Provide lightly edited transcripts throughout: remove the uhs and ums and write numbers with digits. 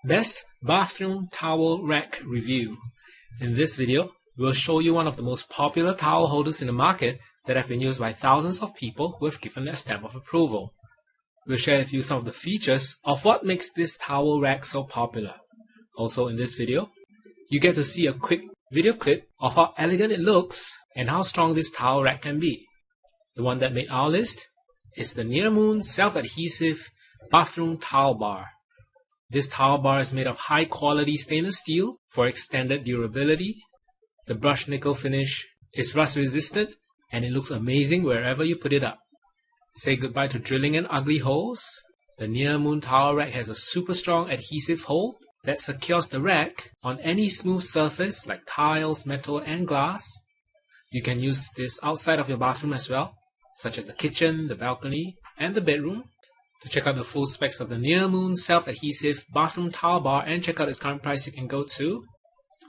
Best Bathroom Towel Rack Review. In this video, we'll show you one of the most popular towel holders in the market that have been used by thousands of people who have given their stamp of approval. We'll share with you some of the features of what makes this towel rack so popular. Also in this video, you get to see a quick video clip of how elegant it looks and how strong this towel rack can be. The one that made our list is the NearMoon self-adhesive bathroom towel bar. This towel bar is made of high-quality stainless steel for extended durability. The brushed nickel finish is rust-resistant and it looks amazing wherever you put it up. Say goodbye to drilling and ugly holes. The NearMoon Towel Rack has a super strong adhesive hold that secures the rack on any smooth surface like tiles, metal, and glass. You can use this outside of your bathroom as well, such as the kitchen, the balcony, and the bedroom. To check out the full specs of the NearMoon self-adhesive bathroom towel bar and check out its current price, you can go to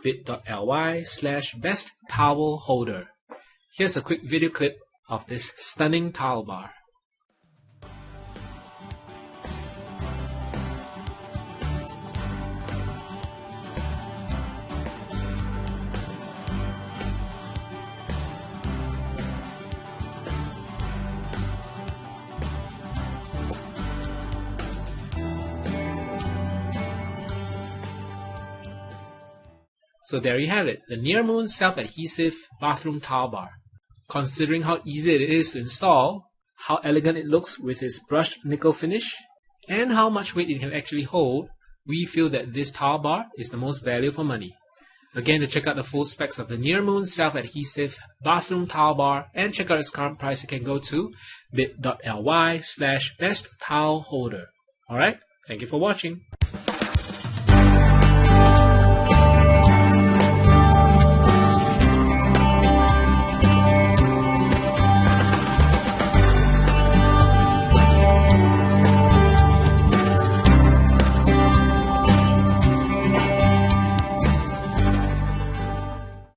bit.ly/besttowelholder. Here's a quick video clip of this stunning towel bar. So there you have it, the NearMoon self-adhesive bathroom towel bar. Considering how easy it is to install, how elegant it looks with its brushed nickel finish, and how much weight it can actually hold, we feel that this towel bar is the most value for money. Again, to check out the full specs of the NearMoon self-adhesive bathroom towel bar and check out its current price, you can go to bit.ly/besttowelholder. Alright, thank you for watching.